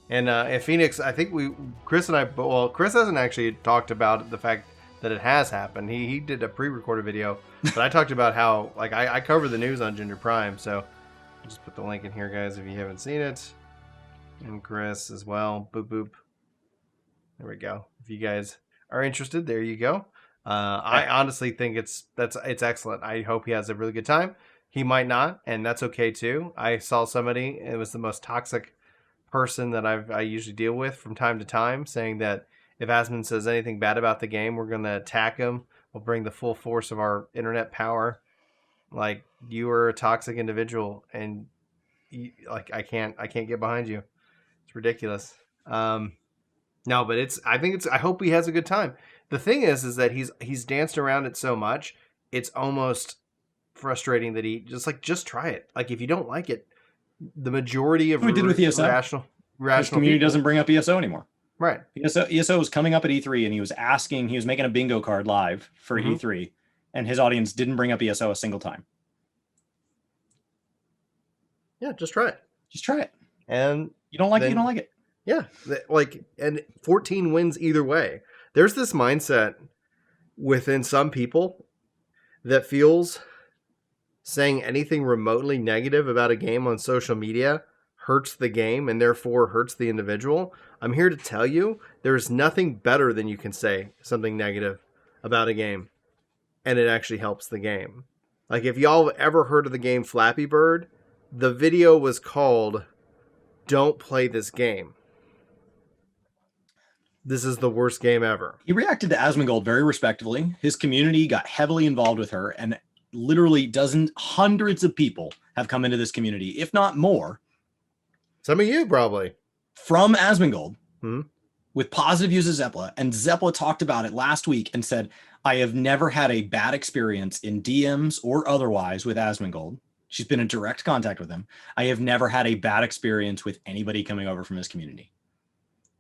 And Phoenix, I think Chris and I, well, Chris hasn't actually talked about the fact that it has happened. He did a pre-recorded video, but I talked about how, like, I cover the news on Ginger Prime, so I'll just put the link in here, guys, if you haven't seen it. And Chris as well. Boop, boop. There we go. If you guys are interested, there you go. I honestly think it's excellent. I hope he has a really good time. He might not, and that's okay too. I saw somebody, it was the most toxic person that I usually deal with from time to time, saying that if Asmon says anything bad about the game, we're going to attack him. We'll bring the full force of our internet power. Like, you are a toxic individual, and I can't get behind you. It's ridiculous. No, but I hope he has a good time. The thing is that he's danced around it so much, it's almost frustrating that he just try it. Like, if you don't like it, the majority of we did with ESO. rational community people doesn't bring up ESO anymore. Right. ESO was coming up at E3, and he was making a bingo card live for E3, and his audience didn't bring up ESO a single time. Yeah, just try it. Just try it. And you don't like it, you don't like it. Yeah, and 14 wins either way. There's this mindset within some people that feels saying anything remotely negative about a game on social media hurts the game and therefore hurts the individual. I'm here to tell you there's nothing better than you can say something negative about a game and it actually helps the game. Like, if y'all ever heard of the game Flappy Bird, the video was called "Don't Play This Game. This is the worst game ever." He reacted to asmongold very respectfully. His community got heavily involved with her, and literally hundreds of people have come into this community, if not more. Some of you probably. From asmongold, with positive use of Zeppla. And Zeppla talked about it last week and said, I have never had a bad experience in DMs or otherwise with asmongold. She's been in direct contact with him. I have never had a bad experience with anybody coming over from his community.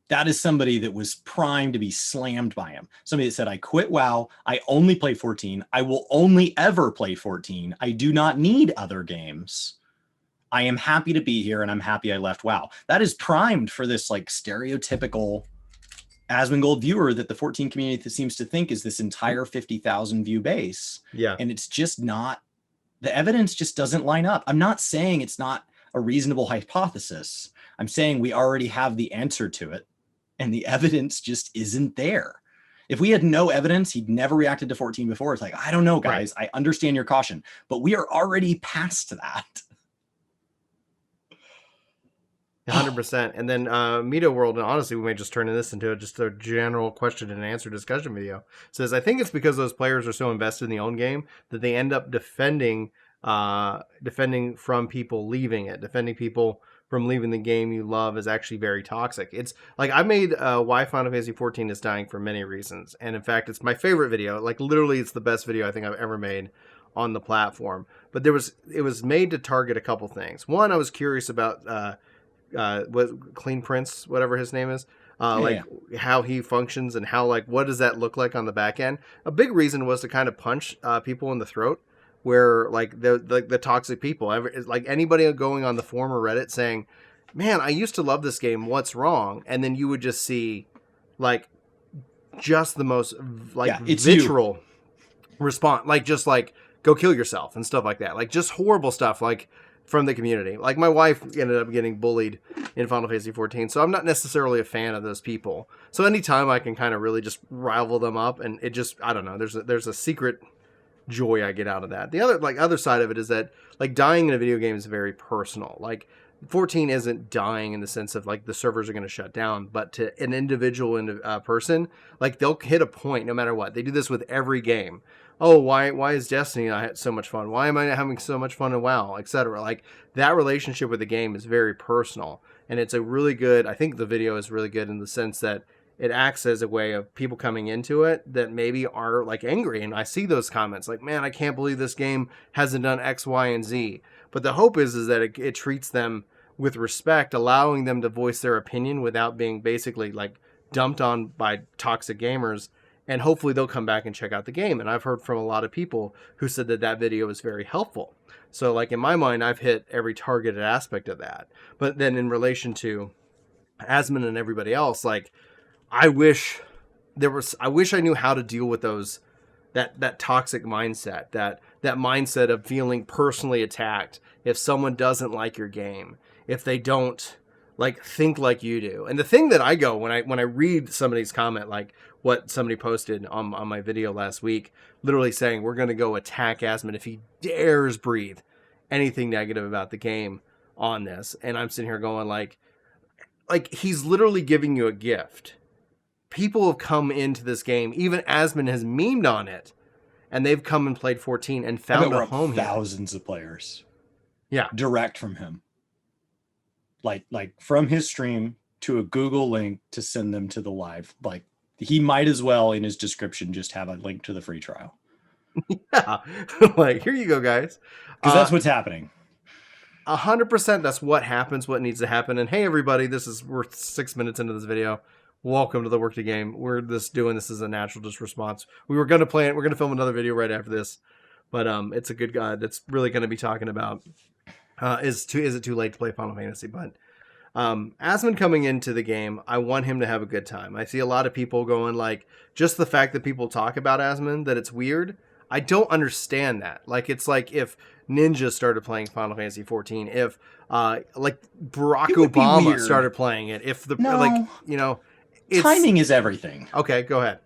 That is somebody that was primed to be slammed by him. Somebody that said, I quit WoW. I only play 14. I will only ever play 14. I do not need other games. I am happy to be here, and I'm happy I left WoW. That is primed for this like stereotypical asmongold viewer that the 14 community seems to think is this entire 50,000 view base. Yeah. And it's just not, the evidence just doesn't line up. I'm not saying it's not a reasonable hypothesis. I'm saying we already have the answer to it, and the evidence just isn't there. If we had no evidence, he'd never reacted to 14 before. It's like, I don't know, guys. Right. I understand your caution, but we are already past that. 100%. And then Mito World, and honestly, we may just turn this into just a general question and answer discussion video. Says, I think it's because those players are so invested in the own game that they end up defending from people leaving it. Defending people from leaving the game you love is actually very toxic. It's like, I made why Final Fantasy XIV is dying for many reasons. And in fact, it's my favorite video. Like, literally, it's the best video I think I've ever made on the platform. But it was made to target a couple things. One, I was curious about what Clean Prince, whatever his name is, how he functions and how, like, what does that look like on the back end. A big reason was to kind of punch people in the throat, where like the toxic people, like anybody going on the forum or Reddit saying, man, I used to love this game, what's wrong? And then you would just see like just the most like vitriol response, like just like go kill yourself and stuff like that, like just horrible stuff, like from the community. Like, my wife ended up getting bullied in Final Fantasy XIV, so I'm not necessarily a fan of those people. So anytime I can kind of really just rival them up, and it just, I don't know, there's a secret joy I get out of that. The other side of it is that, like, dying in a video game is very personal. Like, 14 isn't dying in the sense of like the servers are going to shut down, but to an individual person, like, they'll hit a point no matter what. They do this with every game. Oh, why is Destiny not so much fun? Why am I having so much fun in WoW, etc.? Like, that relationship with the game is very personal, and it's a really good, I think the video is really good in the sense that it acts as a way of people coming into it that maybe are like angry. And I see those comments like, man, I can't believe this game hasn't done X, Y, and Z. But the hope is that it treats them with respect, allowing them to voice their opinion without being basically like dumped on by toxic gamers. And hopefully they'll come back and check out the game. And I've heard from a lot of people who said that video was very helpful. So, like, in my mind, I've hit every targeted aspect of that. But then in relation to Asmon and everybody else, like, I wish I knew how to deal with those, that toxic mindset, that mindset of feeling personally attacked if someone doesn't like your game, if they don't like think like you do. And the thing that I go when I read somebody's comment, like what somebody posted on my video last week, literally saying we're going to go attack Asmon if he dares breathe anything negative about the game on this. And I'm sitting here going like he's literally giving you a gift. People have come into this game, even Asmon has memed on it, and they've come and played 14 and found a home here. Thousands of players. Yeah. Direct from him. Like from his stream to a Google link to send them to the live. Like, he might as well in his description just have a link to the free trial. Yeah. Like, here you go, guys. Because that's what's happening. 100% that's what happens, what needs to happen. And hey, everybody, we're 6 minutes into this video. Welcome to the Work the Game. We're just doing this as a natural just response. We were going to play it. We're going to film another video right after this. But it's a good guy that's really going to be talking about is it too late to play Final Fantasy? But Asmon coming into the game, I want him to have a good time. I see a lot of people going like, just the fact that people talk about Asmon, that it's weird. I don't understand that. Like, it's like if Ninja started playing Final Fantasy XIV, if like Barack Obama started playing it, if timing is everything. Okay, go ahead.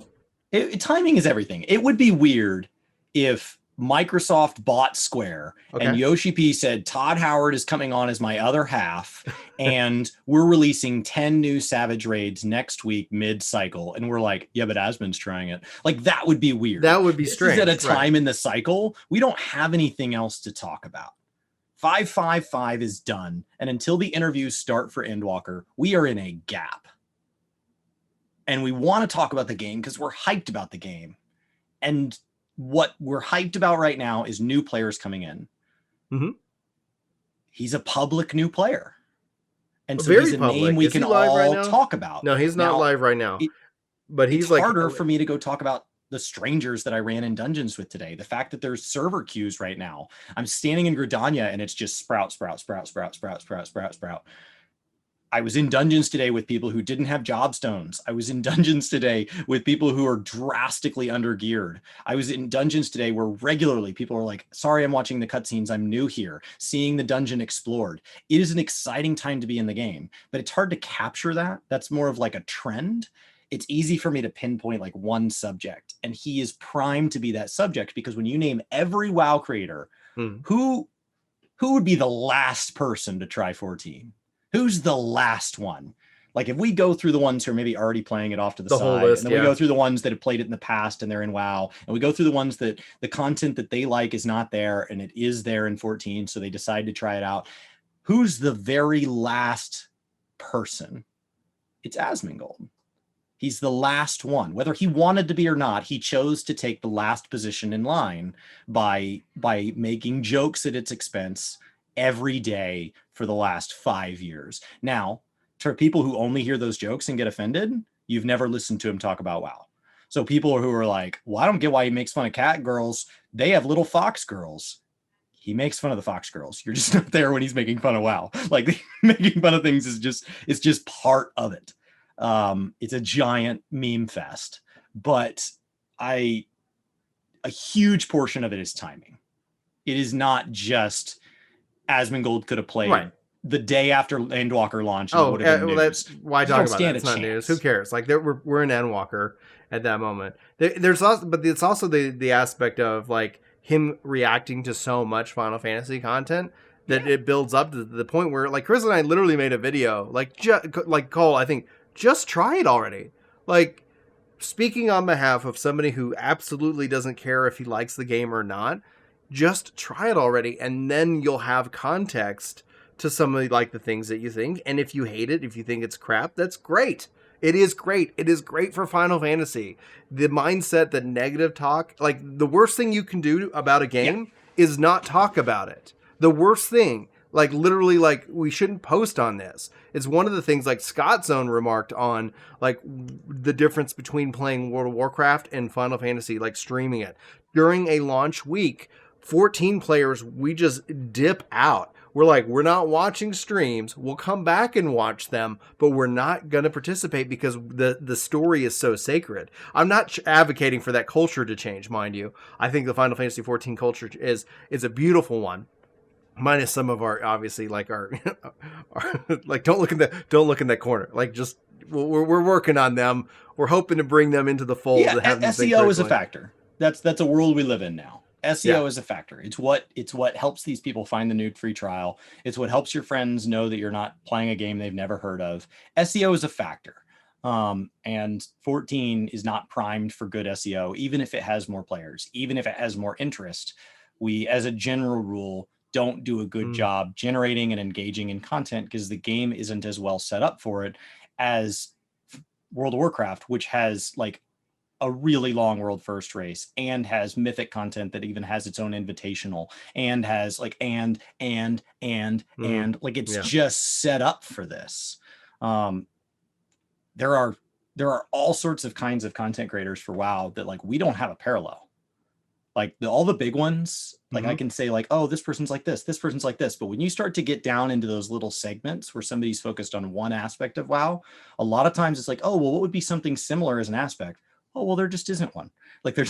Timing is everything. It would be weird if Microsoft bought Square and Yoshi P said, Todd Howard is coming on as my other half, and we're releasing 10 new Savage Raids next week mid-cycle, and we're like, yeah, but Asmon's trying it. Like, that would be weird. That would be strange. At a time in the cycle, we don't have anything else to talk about. 555 is done, and until the interviews start for Endwalker, we are in a gap. And we want to talk about the game because we're hyped about the game. And what we're hyped about right now is new players coming in. Mm-hmm. He's a public new player. And so very he's a public. name we can all talk about. No, he's not live right now. But he's like harder for me to go talk about the strangers that I ran in dungeons with today. The fact that there's server queues right now. I'm standing in Gridania and it's just sprout. I was in dungeons today with people who didn't have job stones. I was in dungeons today with people who are drastically undergeared. I was in dungeons today where regularly people are like, sorry, I'm watching the cutscenes. I'm new here, seeing the dungeon explored. It is an exciting time to be in the game, but it's hard to capture that. That's more of like a trend. It's easy for me to pinpoint like one subject, and he is primed to be that subject because when you name every WoW creator, who would be the last person to try 14? Who's the last one? Like, if we go through the ones who are maybe already playing it off to the side, list, and then we go through the ones that have played it in the past and they're in WoW, and we go through the ones that the content that they like is not there and it is there in 14, so they decide to try it out. Who's the very last person? It's asmongold. He's the last one. Whether he wanted to be or not, he chose to take the last position in line by making jokes at its expense every day for the last 5 years. Now, to people who only hear those jokes and get offended, you've never listened to him talk about WoW. So people who are like, well, I don't get why he makes fun of cat girls. They have little fox girls. He makes fun of the fox girls. You're just not there when he's making fun of WoW. Like, making fun of things is just part of it. It's a giant meme fest, but a huge portion of it is timing. It is not just asmongold could have played the day after Endwalker launched. Oh, well, that's why I talk about it. It's not news. Who cares? Like, we're in Endwalker at that moment. There's also, but it's also the aspect of like him reacting to so much Final Fantasy content that it builds up to the point where, like, Chris and I literally made a video, like Cole, I think, just try it already. Like, speaking on behalf of somebody who absolutely doesn't care if he likes the game or not, just try it already, and then you'll have context to some of like the things that you think. And if you hate it, if you think it's crap, that's great. It is great. It is great for Final Fantasy. The mindset that negative talk, like the worst thing you can do about a game is not talk about it. The worst thing, like literally, like we shouldn't post on this. It's one of the things like Scott Zone remarked on, like the difference between playing World of Warcraft and Final Fantasy, like streaming it during a launch week. 14 players, we just dip out. we're like, we're not watching streams. We'll come back and watch them, but we're not going to participate because the story is so sacred. I'm not advocating for that culture to change, mind you. I think the Final Fantasy XIV culture is a beautiful one. Minus some of our, obviously, like our like, don't look in that corner. Like, just we're working on them. We're hoping to bring them into the fold. Yeah, to have them SEO is a factor. That's a world we live in now. SEO is a factor. It's what helps these people find the new free trial. It's what helps your friends know that you're not playing a game they've never heard of. SEO is a factor. And 14 is not primed for good SEO, even if it has more players, even if it has more interest. We, as a general rule, don't do a good job generating and engaging in content because the game isn't as well set up for it as World of Warcraft, which has like a really long world first race and has mythic content that even has its own invitational and has like and like it's just set up for this. There are all sorts of kinds of content creators for WoW that like we don't have a parallel. Like all the big ones, like I can say like, oh, this person's like this person's like this. But when you start to get down into those little segments where somebody's focused on one aspect of WoW, a lot of times it's like, oh, well, what would be something similar as an aspect? Oh, well, there just isn't one. Like there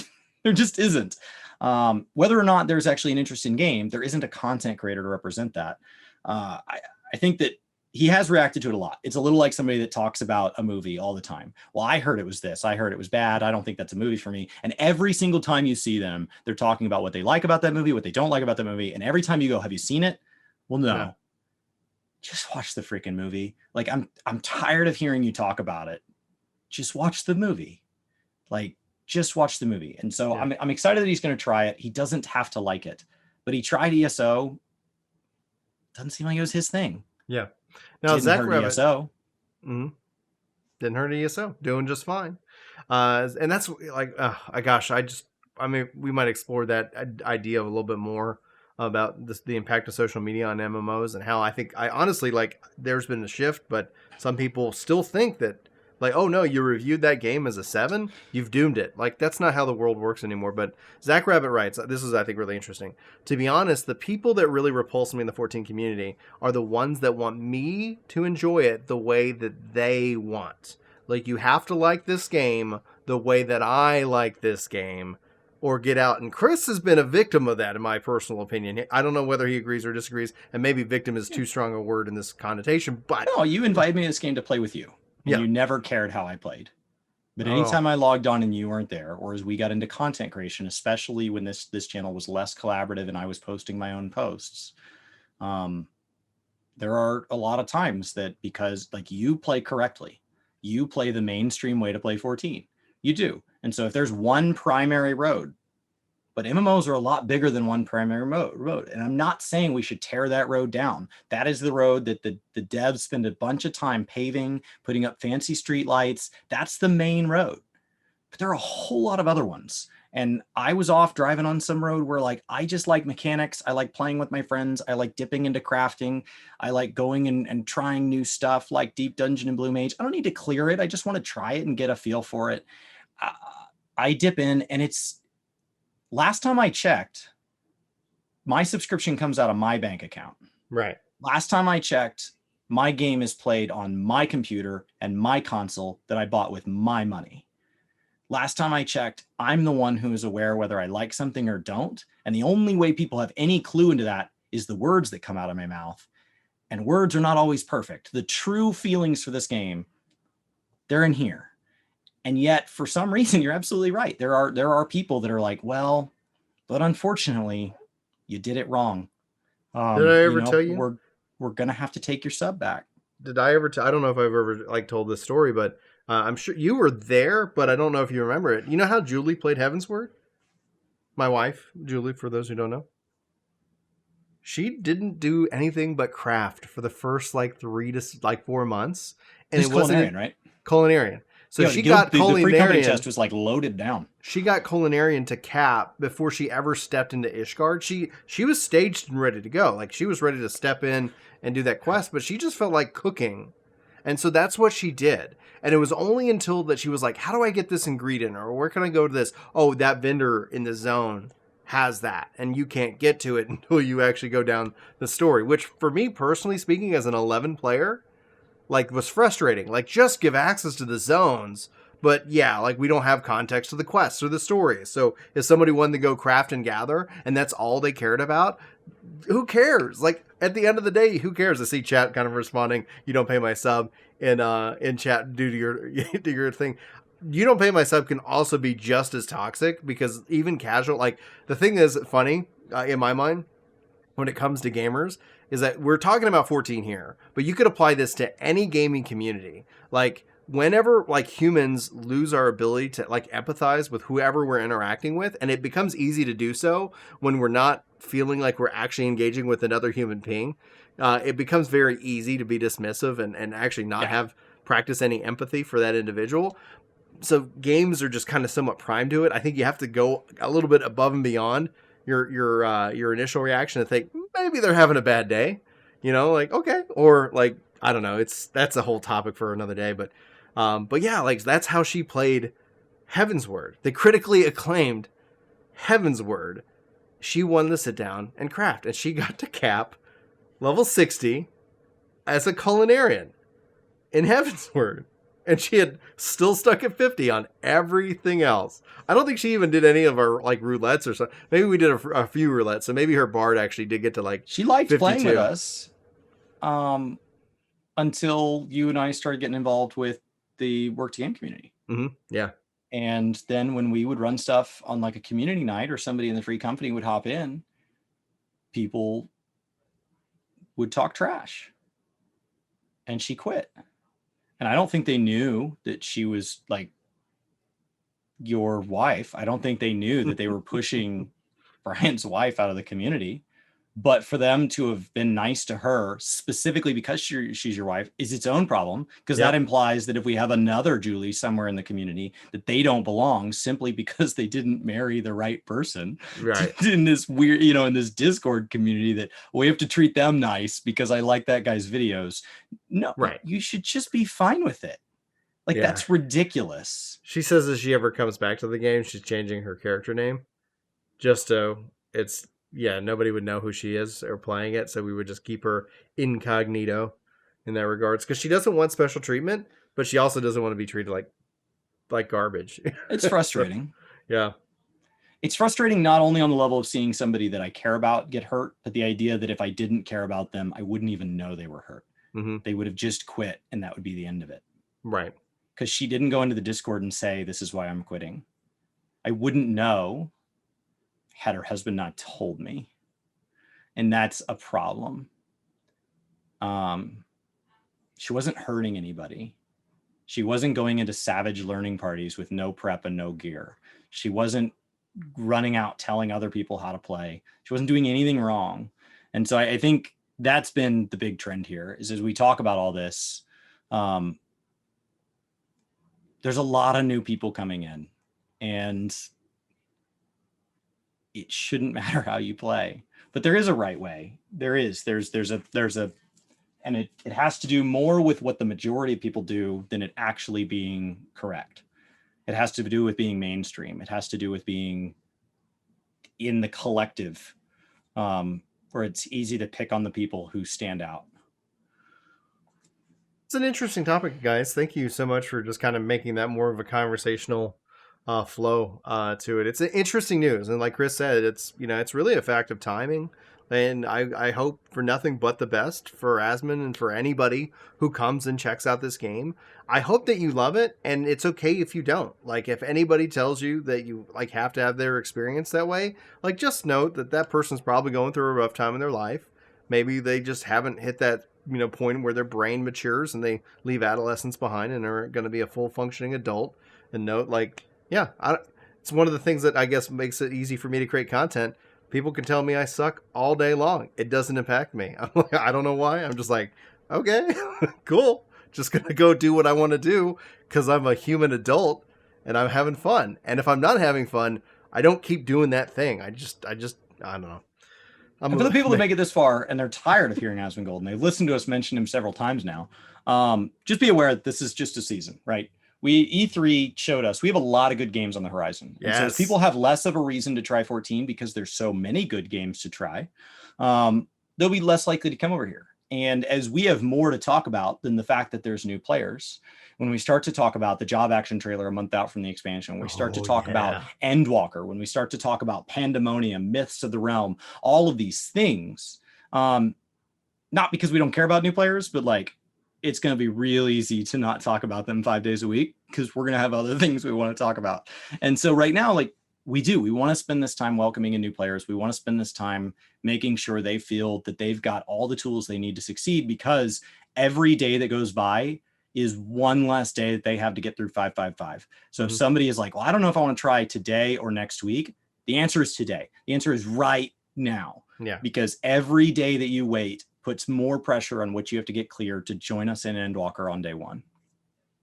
just isn't. Whether or not there's actually an interesting game, there isn't a content creator to represent that. I think that he has reacted to it a lot. It's a little like somebody that talks about a movie all the time. Well, I heard it was this. I heard it was bad. I don't think that's a movie for me. And every single time you see them, they're talking about what they like about that movie, what they don't like about the movie. And every time you go, have you seen it? Well, no. Yeah. Just watch the freaking movie. Like I'm tired of hearing you talk about it. Just watch the movie. Like just watch the movie. And so I'm excited that he's going to try it. He doesn't have to like it, but he tried ESO. Doesn't seem like it was his thing. Yeah. Now, Zach Rabbit ESO. Didn't hurt ESO. Doing just fine. And that's like, I mean, we might explore that idea a little bit more about the impact of social media on MMOs and how I honestly, like, there's been a shift, but some people still think that, like, oh no, you reviewed that game as a 7, you've doomed it. Like, that's not how the world works anymore. But Zach Rabbit writes, this is, I think, really interesting. To be honest, the people that really repulse me in the 14 community are the ones that want me to enjoy it the way that they want. Like, you have to like this game the way that I like this game, or get out. And Chris has been a victim of that, in my personal opinion. I don't know whether he agrees or disagrees, and maybe victim is too strong a word in this connotation, but... No, you invited me to this game to play with you. And you never cared how I played. But anytime I logged on and you weren't there, or as we got into content creation, especially when this channel was less collaborative and I was posting my own posts, there are a lot of times that because like you play correctly, you play the mainstream way to play 14. You do. And so if there's one primary road, but MMOs are a lot bigger than one primary road. And I'm not saying we should tear that road down. That is the road that the devs spend a bunch of time paving, putting up fancy street lights. That's the main road. But there are a whole lot of other ones. And I was off driving on some road where like, I just like mechanics. I like playing with my friends. I like dipping into crafting. I like going and trying new stuff like Deep Dungeon and Blue Mage. I don't need to clear it. I just want to try it and get a feel for it. I dip in and it's, last time I checked, my subscription comes out of my bank account. Right. Last time I checked, my game is played on my computer and my console that I bought with my money. Last time I checked, I'm the one who is aware whether I like something or don't. And the only way people have any clue into that is the words that come out of my mouth. And words are not always perfect. The true feelings for this game, they're in here. And yet, for some reason, you're absolutely right. There are people that are like, well, but unfortunately, you did it wrong. Did I ever tell you? We're gonna have to take your sub back. Did I ever? I don't know if I've ever like told this story, but I'm sure you were there. But I don't know if you remember it. You know how Julie played Heavensward? My wife, Julie, for those who don't know, she didn't do anything but craft for the first like 3 to 4 months, and it wasn't right. Culinarian. So she got the free company Culinarian. chest was like loaded down. She got Culinarian to cap before she ever stepped into Ishgard. She was staged and ready to go. Like she was ready to step in and do that quest, but she just felt like cooking. And so that's what she did. And it was only until that she was like, how do I get this ingredient? Or where can I go to this? Oh, that vendor in the zone. has that, and you can't get to it until you actually go down the story, which for me personally speaking as an 11 player, like, was frustrating. Like, just give access to the zones, but yeah, like, we don't have context to the quests or the stories. So if somebody wanted to go craft and gather and that's all they cared about, who cares? Like, at the end of the day, who cares? I see chat kind of responding, you don't pay my sub in chat due to your to your thing. You don't pay my sub can also be just as toxic, because even casual, like, the thing is funny in my mind when it comes to gamers is that we're talking about 14 here, but you could apply this to any gaming community. Like, whenever, like, humans lose our ability to, like, empathize with whoever we're interacting with, and it becomes easy to do so when we're not feeling like we're actually engaging with another human being, it becomes very easy to be dismissive and actually not have practice any empathy for that individual. So games are just kind of somewhat primed to it. I think you have to go a little bit above and beyond your initial reaction and think maybe they're having a bad day, like, okay, or like, I don't know. That's a whole topic for another day, but yeah, like, that's how she played Heavensward, the critically acclaimed Heavensward. She won the sit down and craft, and she got to cap level 60 as a culinarian in Heavensward. And she had still stuck at 50 on everything else. I don't think she even did any of our, like, roulettes or something. Maybe we did a few roulettes, so maybe her bard actually did get to, like, she liked 52. playing with us until you and I started getting involved with the work to game community. Mm-hmm. Yeah. And then when we would run stuff on, like, a community night, or somebody in the free company would hop in, people would talk trash, and she quit. And I don't think they knew that she was, like, your wife. I don't think they knew that they were pushing Brian's wife out of the community. But for them to have been nice to her specifically because she's your wife is its own problem, because that implies that if we have another Julie somewhere in the community, that they don't belong simply because they didn't marry the right person. Right. In this weird, in this Discord community, that we have to treat them nice because I like that guy's videos. No, right. You should just be fine with it. Like, that's ridiculous. She says if she ever comes back to the game, she's changing her character name just so it's, nobody would know who she is or playing it. So we would just keep her incognito in that regards, because she doesn't want special treatment, but she also doesn't want to be treated like garbage. It's frustrating. Yeah. It's frustrating not only on the level of seeing somebody that I care about get hurt, but the idea that if I didn't care about them, I wouldn't even know they were hurt. Mm-hmm. They would have just quit, and that would be the end of it. Right. Because she didn't go into the Discord and say, this is why I'm quitting. I wouldn't know had her husband not told me. And that's a problem. She wasn't hurting anybody. She wasn't going into savage learning parties with no prep and no gear. She wasn't running out telling other people how to play. She wasn't doing anything wrong. And so I think that's been the big trend here, is as we talk about all this, there's a lot of new people coming in, and it shouldn't matter how you play, but there is a right way. There's a, and it has to do more with what the majority of people do than it actually being correct. It has to do with being mainstream. It has to do with being in the collective, where it's easy to pick on the people who stand out. It's an interesting topic, guys. Thank you so much for just kind of making that more of a conversational flow to it. It's interesting news, and like Chris said, it's it's really a fact of timing. And I hope for nothing but the best for Asmon and for anybody who comes and checks out this game. I hope that you love it, and it's okay if you don't. Like, if anybody tells you that you like have to have their experience that way, like, just note that that person's probably going through a rough time in their life. Maybe they just haven't hit that point where their brain matures and they leave adolescence behind and are going to be a full functioning adult. And note, like, it's one of the things that I guess makes it easy for me to create content. People can tell me I suck all day long. It doesn't impact me. I'm like, I don't know why. I'm just like, okay, cool. Just going to go do what I want to do because I'm a human adult and I'm having fun. And if I'm not having fun, I don't keep doing that thing. I don't know. And for the people that make it this far and they're tired of hearing asmongold and they've listened to us mention him several times now, just be aware that this is just a season, right? E3 showed us we have a lot of good games on the horizon. Yes. And so people have less of a reason to try 14 because there's so many good games to try. They'll be less likely to come over here. And as we have more to talk about than the fact that there's new players, when we start to talk about the job action trailer a month out from the expansion, we start to talk about Endwalker, when we start to talk about Pandemonium, Myths of the Realm, all of these things, not because we don't care about new players, but like, it's going to be real easy to not talk about them 5 days a week because we're going to have other things we want to talk about. And so right now, like we want to spend this time welcoming in new players. We want to spend this time making sure they feel that they've got all the tools they need to succeed, because every day that goes by is one less day that they have to get through 555. So if somebody is like, well, I don't know if I want to try today or next week, the answer is today. The answer is right now. Yeah. Because every day that you wait puts more pressure on what you have to get cleared to join us in Endwalker on day one.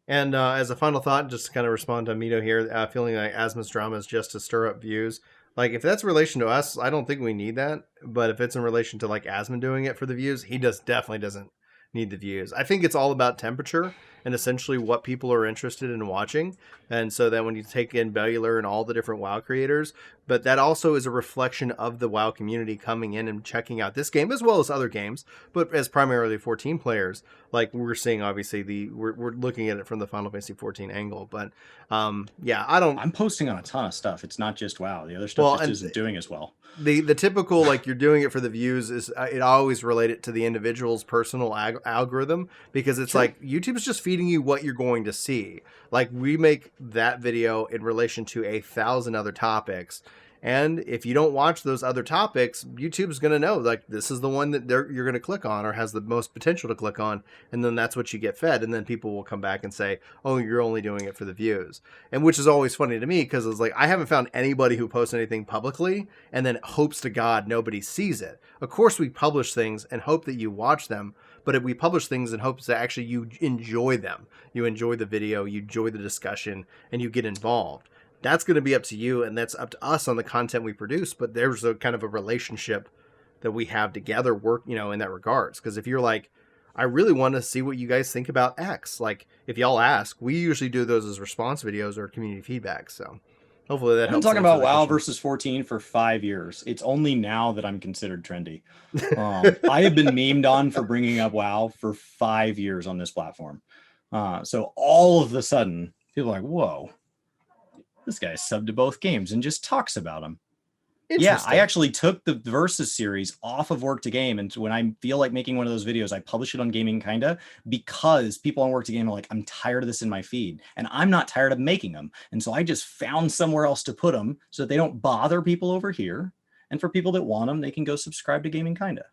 And as a final thought, just to kind of respond to Mito here, feeling like Asmon's drama is just to stir up views. Like, if that's in relation to us, I don't think we need that. But if it's in relation to like Asmon doing it for the views, he definitely doesn't need the views. I think it's all about temperature and essentially what people are interested in watching. And so that when you take in Bellular and all the different WoW creators, but that also is a reflection of the WoW community coming in and checking out this game as well as other games, but as primarily 14 players, like we're seeing, obviously we're looking at it from the Final Fantasy XIV angle. But yeah, I'm posting on a ton of stuff. It's not just WoW. The other stuff just isn't doing as well. The typical, like, you're doing it for the views is it always related to the individual's personal algorithm, because it's like YouTube's just feeding you what you're going to see. Like, we make that video in relation to 1,000 other topics, and if you don't watch those other topics, YouTube's going to know, like, this is the one that you're going to click on or has the most potential to click on, and then that's what you get fed, and then people will come back and say, oh, you're only doing it for the views. And which is always funny to me, because it's like, I haven't found anybody who posts anything publicly and then hopes to God nobody sees it. Of course we publish things and hope that you watch them, but if we publish things in hopes that actually you enjoy them, you enjoy the video, you enjoy the discussion, and you get involved. That's going to be up to you, and that's up to us on the content we produce. But there's a kind of a relationship that we have together, work, in that regards. Because if you're like, I really want to see what you guys think about X, like if y'all ask, we usually do those as response videos or community feedback. So hopefully that helps. I'm talking about WoW versus 14 for 5 years. It's only now that I'm considered trendy. I have been memed on for bringing up WoW for 5 years on this platform. So all of a sudden, people are like, whoa, this guy subbed to both games and just talks about them. Yeah, I actually took the Versus series off of Work to Game, and when I feel like making one of those videos, I publish it on Gaming Kinda, because people on Work to Game are like, I'm tired of this in my feed, and I'm not tired of making them. And so I just found somewhere else to put them so that they don't bother people over here. And for people that want them, they can go subscribe to Gaming Kinda.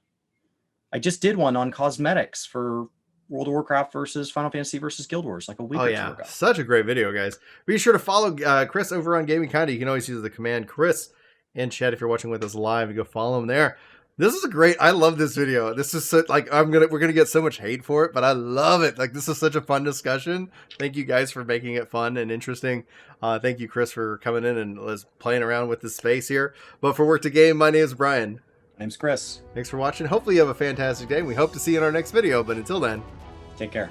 I just did one on cosmetics for World of Warcraft versus Final Fantasy versus Guild Wars like a week or two ago. Such a great video, guys. Be sure to follow Chris over on Gaming Kinda. You can always use the command Chris in chat if you're watching with us live. You go follow him there. This is I love this video. This is like, we're gonna get so much hate for it, but I love it. Like, this is such a fun discussion. Thank you guys for making it fun and interesting. Thank you, Chris, for coming in and playing around with this space here. But for Work to Game, my name is Brian. My name's Chris. Thanks for watching. Hopefully you have a fantastic day. We hope to see you in our next video, but until then, take care.